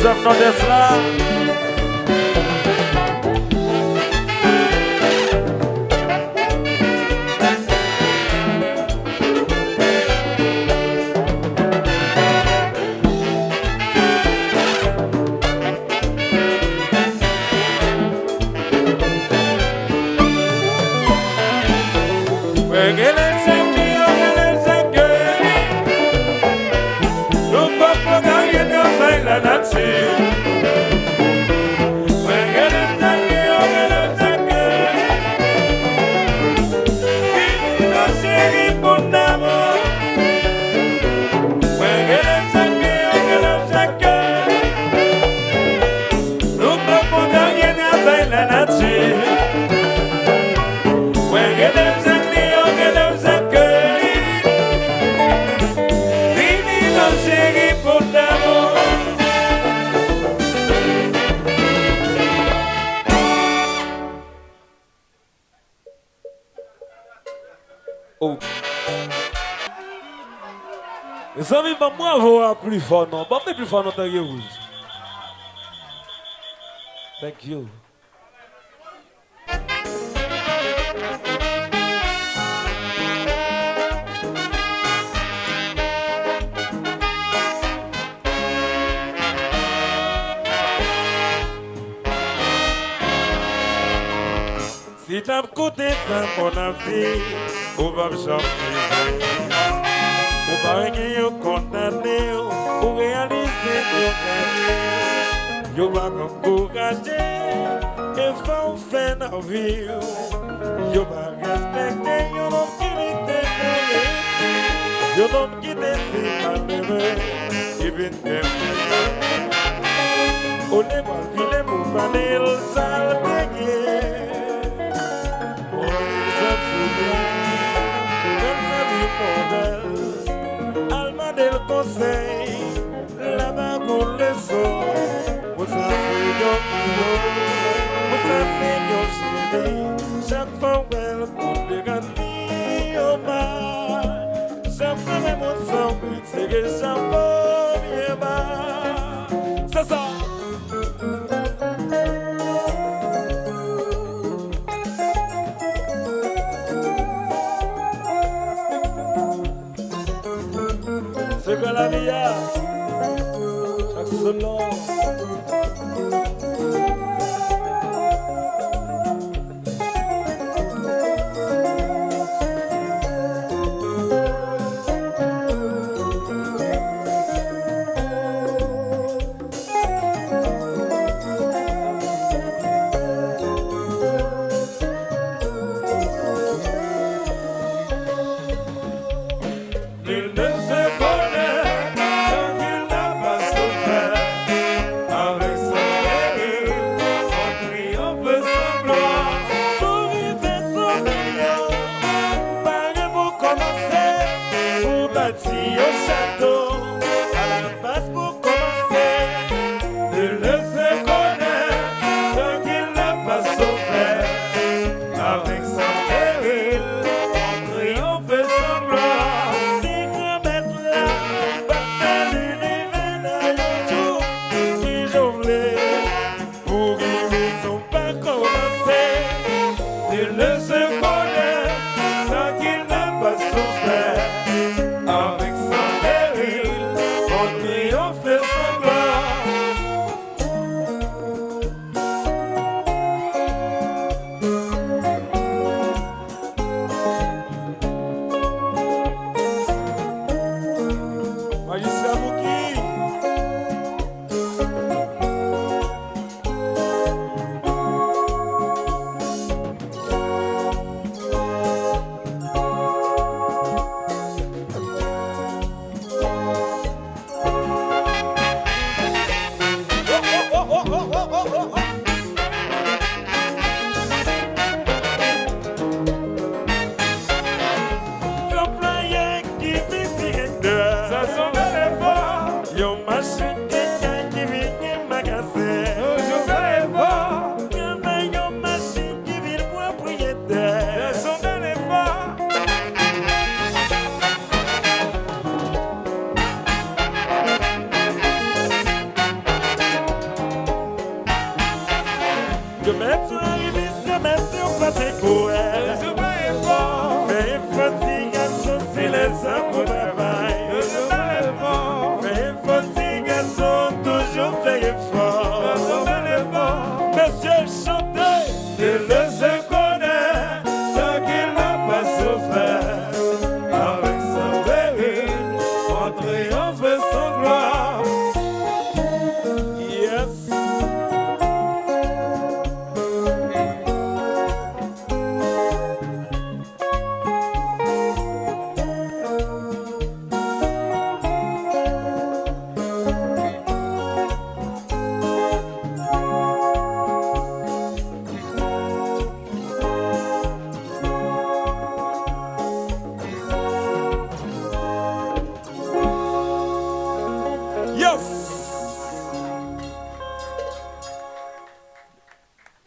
Speaker 1: hommes non de cela.
Speaker 3: Les amis, moi, vous plus fort, non? Bon, mais plus fort, non, thank you. Thank you.
Speaker 1: Si t'as côté ça, mon ami, on va me chanter. On va rien condamner, pour réaliser nos gagnés. Yo va m'encourager, et va faire nos vies. Yo va respecter, yo l'homme qui l'était pour réussir. Yo l'homme qui décide malheureux, qui vient t'aimer. On est mal filé pour parler le sale bégué. Pour les hommes souvenirs, comme ça vie modèle. Del conseil, là-bas pour le son, pour ça c'est nos pour ça c'est nos chéris. Chaque fois qu'elle compte les gâteaux au bas, chaque fois même on s'en prie, c'est que chaque fois bien bas. C'est ça. C'est que la vie a chaque solo.
Speaker 3: Que maintenant arrivé, c'est maintenant pas tes coureurs.
Speaker 1: Je vais fort.
Speaker 3: Mais fatigue à son silence pour travail.
Speaker 1: Je vais fort.
Speaker 3: Mais fatigue à son toujours fait effort.
Speaker 1: Je vais fort.
Speaker 3: Monsieur chanteur, il ne se connaît tant qu'il n'a pas souffert. Avec sa péril, en triomphe sans gloire. Yes. Yes.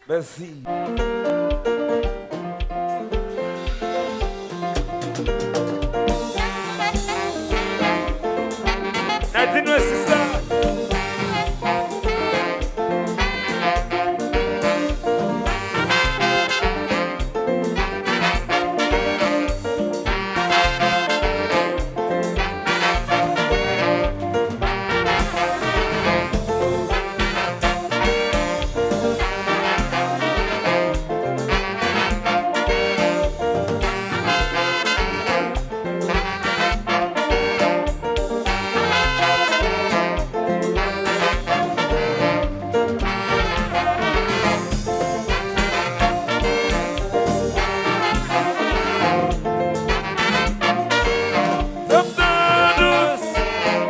Speaker 3: Merci.
Speaker 1: Nadine, ouais, c'est ça.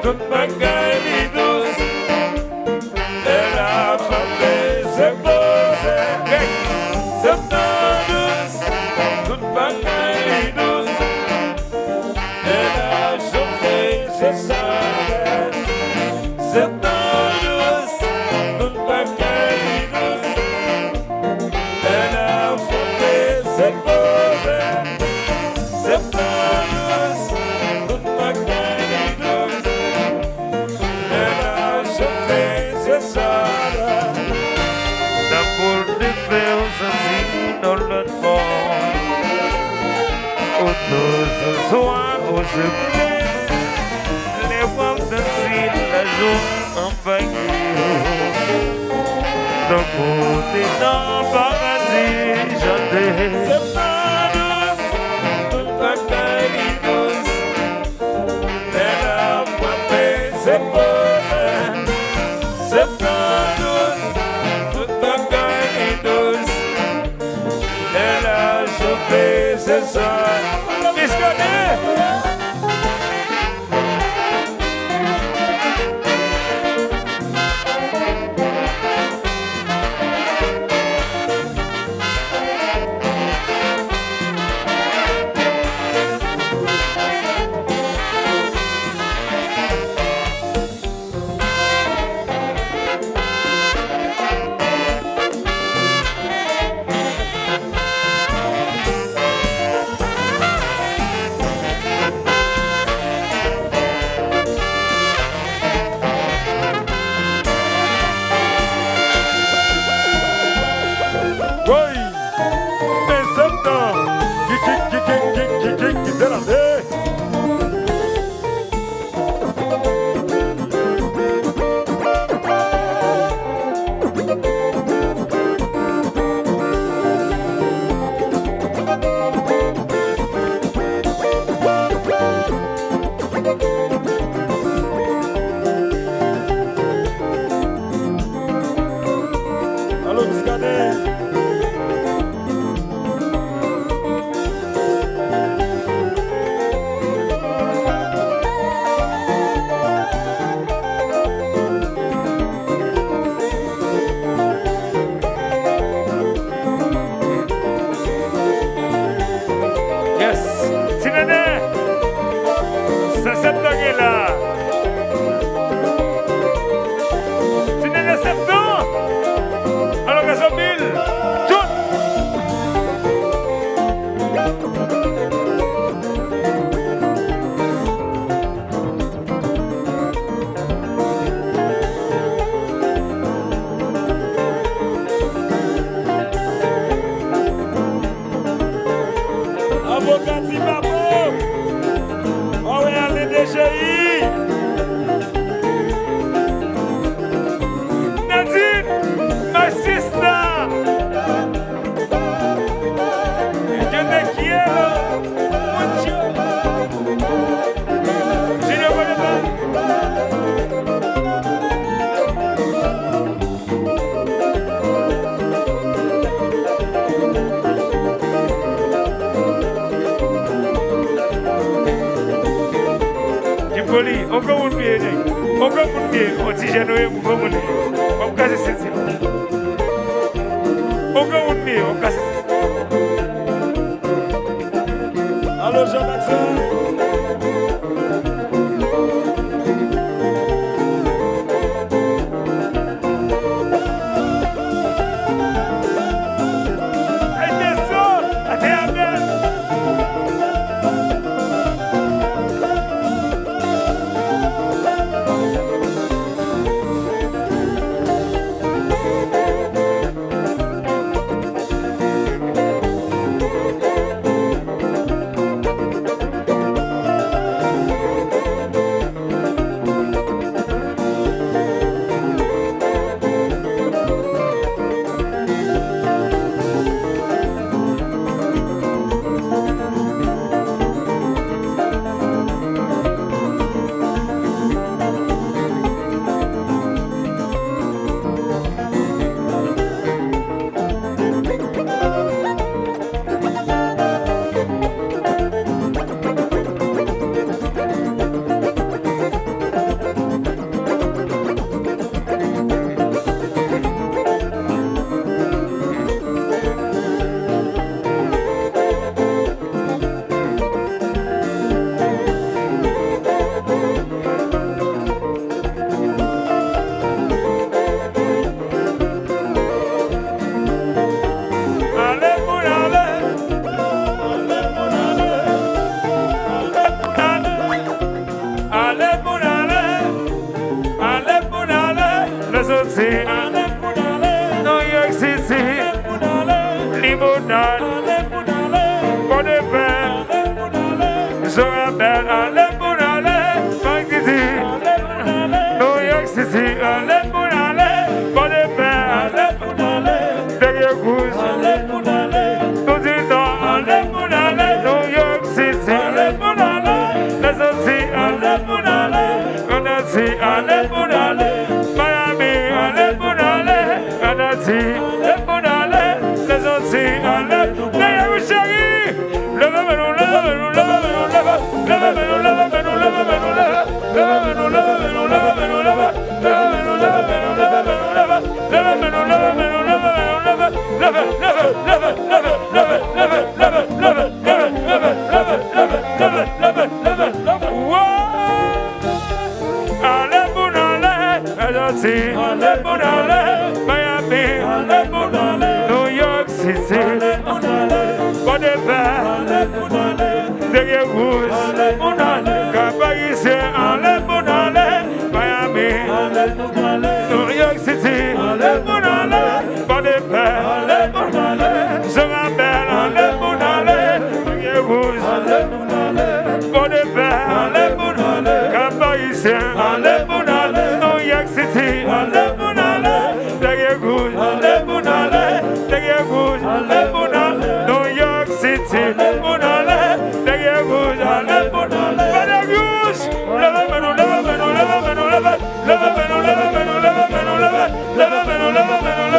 Speaker 3: Toute bagaille douce, elle a frappé ses posés. Septembre douce, toute bagaille douce, elle a chauffé ses salades. Septembre douce, toute bagaille douce, elle a frappé ses posés. Septembre douce, toute bagaille douce.
Speaker 1: D'abord de faire ainsi dans le fond. Autour ce soir où je plais, les femmes danser la joie en baguette. D'un côté dans le paradis, chanter.
Speaker 3: C'est pas douce, toute la caille douce. Elle a frappé ses posés. C'est pas douce, toute la caille douce. Elle a chauffé ses soins. Bisconnet! Oui, mais septembre, qui l'année. Allô, Biscadet.
Speaker 1: Yes, Sinene, ça septembre là. Sinene septembre. Alors, Gazobil, Oli, encore un pied, encore un pied, on dit j'ai noé pour vous. On casse cette. Encore un pied, on casse.
Speaker 3: Allô Jean-Maxime.
Speaker 1: Love